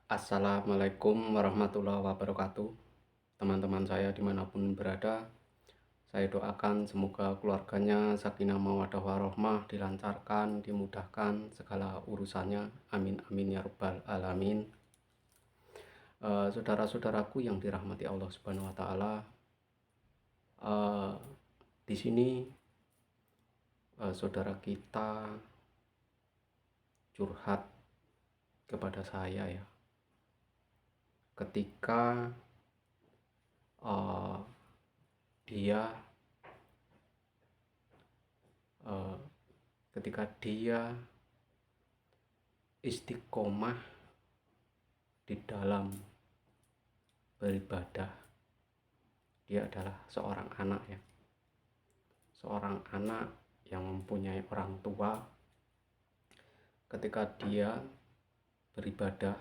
Assalamualaikum warahmatullahi wabarakatuh. Teman-teman saya dimanapun berada, saya doakan semoga keluarganya sakinah mawaddah warahmah, dilancarkan, dimudahkan segala urusannya. Amin amin ya rabbal alamin. Saudara-saudaraku yang dirahmati Allah Subhanahu wa taala, eh, di sini saudara kita curhat kepada saya ya. Ketika eh, dia eh, ketika dia istiqomah di dalam beribadah. Dia adalah seorang anak ya, seorang anak yang mempunyai orang tua. Ketika dia beribadah,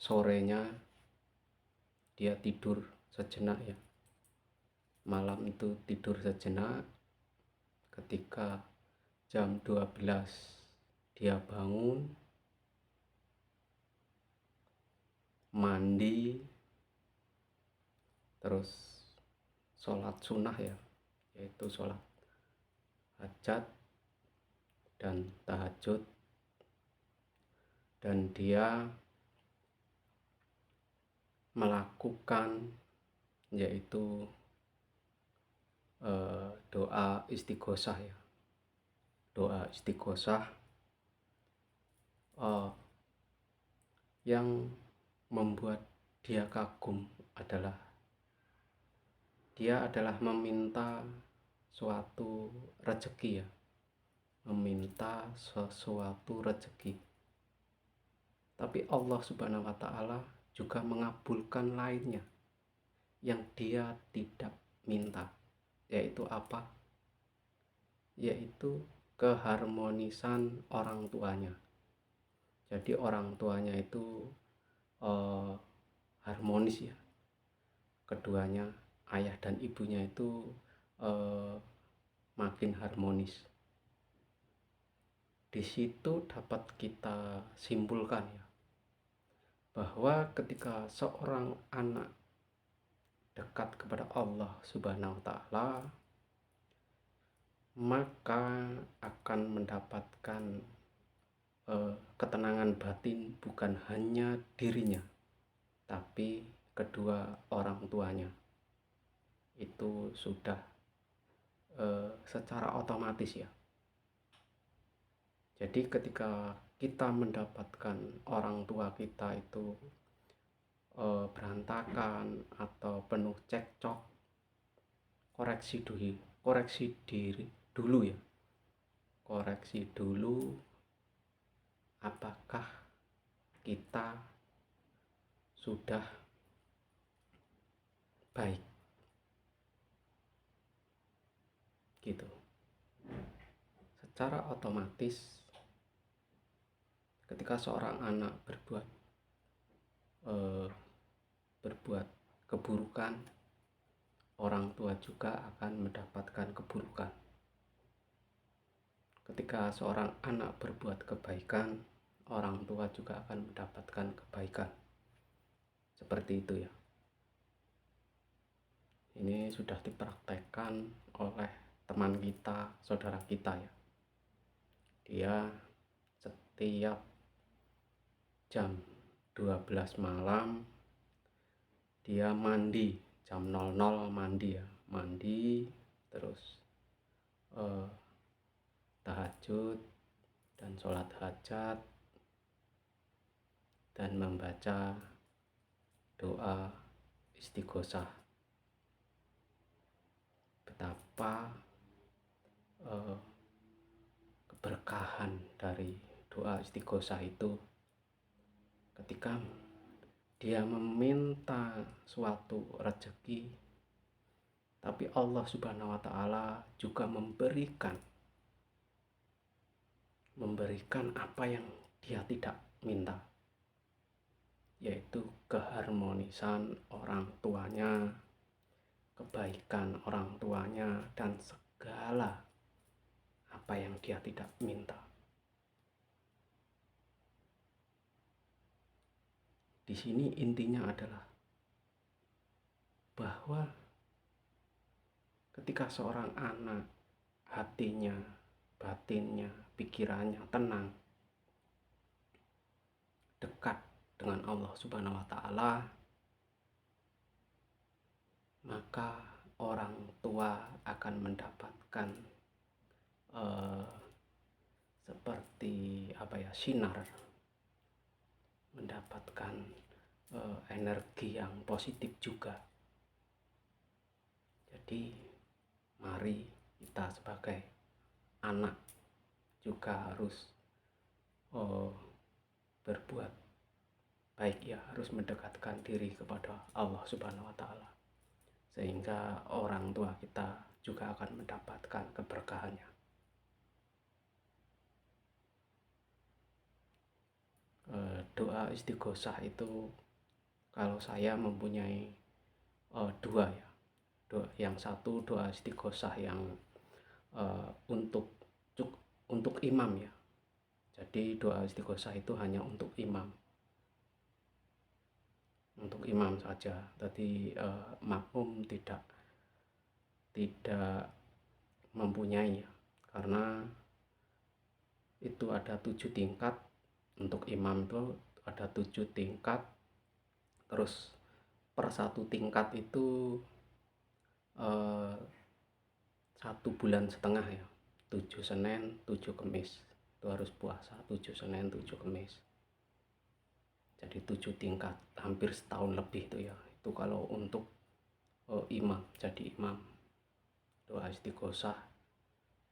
sorenya dia tidur sejenak ya, malam itu tidur sejenak. Ketika jam 12 dia bangun, mandi, terus sholat sunnah ya, yaitu sholat hajat dan tahajud, dan dia melakukan yaitu doa istighosah ya. Doa istighosah yang membuat dia kagum adalah dia adalah meminta suatu rezeki ya, meminta sesuatu rezeki. Tapi Allah Subhanahu wa taala juga mengabulkan lainnya yang dia tidak minta, yaitu apa? Yaitu keharmonisan orang tuanya. Jadi orang tuanya itu harmonis ya, keduanya ayah dan ibunya itu makin harmonis. Di situ dapat kita simpulkan ya, bahwa ketika seorang anak dekat kepada Allah Subhanahu wa taala, maka akan mendapatkan ketenangan batin, bukan hanya dirinya tapi kedua orang tuanya. Itu sudah secara otomatis ya. Jadi ketika kita mendapatkan orang tua kita itu berantakan atau penuh cekcok, koreksi diri dulu ya. Koreksi dulu, apakah kita sudah baik gitu. Secara otomatis ketika seorang anak berbuat keburukan, orang tua juga akan mendapatkan keburukan. Ketika seorang anak berbuat kebaikan, orang tua juga akan mendapatkan kebaikan. Seperti itu ya. Ini sudah dipraktekkan oleh teman kita, saudara kita ya. Dia setiap jam 12 malam dia mandi, jam 00 mandi ya, mandi terus tahajud dan sholat hajat dan membaca doa istighosah. Betapa keberkahan dari doa istighosah itu ketika dia meminta suatu rezeki, tapi Allah Subhanahu wa taala juga memberikan apa yang dia tidak minta, yaitu keharmonisan orang tuanya, kebaikan orang tuanya, dan segala apa yang dia tidak minta. Di sini intinya adalah bahwa ketika seorang anak hatinya, batinnya, pikirannya tenang, dekat dengan Allah Subhanahu wa taala, maka orang tua akan mendapatkan seperti sinar, mendapatkan energi yang positif juga. Jadi mari kita sebagai anak juga harus berbuat baik ya, harus mendekatkan diri kepada Allah Subhanahu wa taala, sehingga orang tua kita juga akan mendapatkan keberkahannya. Doa istighosah itu kalau saya mempunyai dua ya. Yang satu doa istighosah yang untuk imam ya. Jadi doa istighosah itu hanya untuk imam saja. Jadi makmum tidak mempunyai ya, karena itu ada 7 tingkat. Untuk imam itu ada 7 tingkat, terus per 1 tingkat itu 1,5 bulan ya, 7 Senin 7 Kamis itu harus puasa, 7 Senin 7 Kamis. Jadi 7 tingkat, hampir setahun lebih itu ya. Itu kalau untuk imam, jadi imam doa istighosah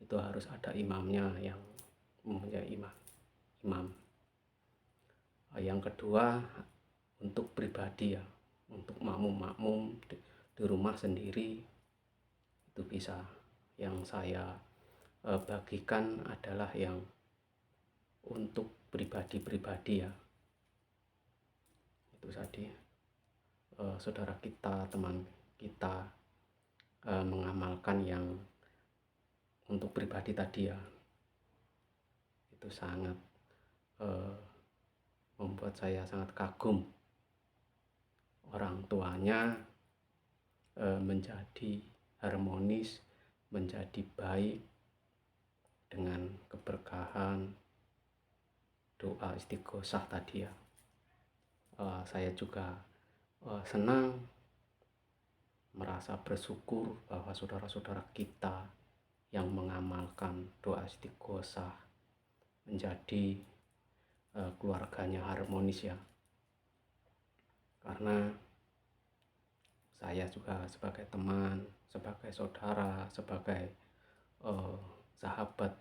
itu harus ada imamnya yang mempunyai imam. Yang kedua untuk pribadi ya, untuk makmum di rumah sendiri itu bisa. Yang saya bagikan adalah yang untuk pribadi ya. Itu tadi saudara kita, teman kita mengamalkan yang untuk pribadi tadi ya. Itu sangat membuat saya sangat kagum. Orang tuanya menjadi harmonis, menjadi baik dengan keberkahan doa istighosah tadi ya. Saya juga senang, merasa bersyukur bahwa saudara-saudara kita yang mengamalkan doa istighosah menjadi keluarganya harmonis ya. Karena saya juga sebagai teman, sebagai saudara, sebagai sahabat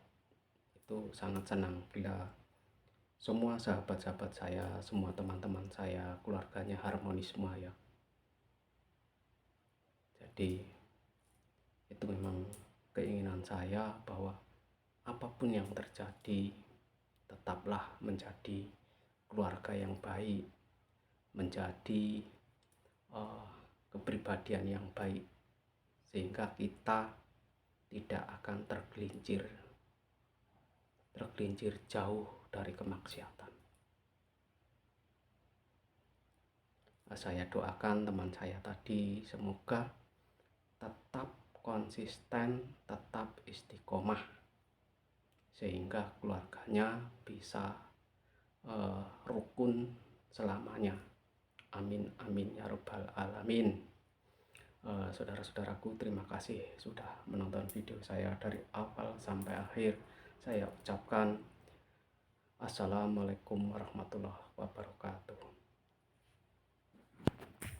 itu sangat senang bila semua sahabat-sahabat saya, semua teman-teman saya, keluarganya harmonis semua ya. Jadi itu memang keinginan saya bahwa apapun yang terjadi, tetaplah menjadi keluarga yang baik, menjadi kepribadian yang baik, sehingga kita tidak akan tergelincir jauh dari kemaksiatan. Saya doakan teman saya tadi semoga tetap konsisten, tetap istiqomah, sehingga keluarganya bisa rukun selamanya. Amin amin ya rabbal alamin. Saudara-saudaraku, terima kasih sudah menonton video saya dari awal sampai akhir. Saya ucapkan assalamualaikum warahmatullahi wabarakatuh.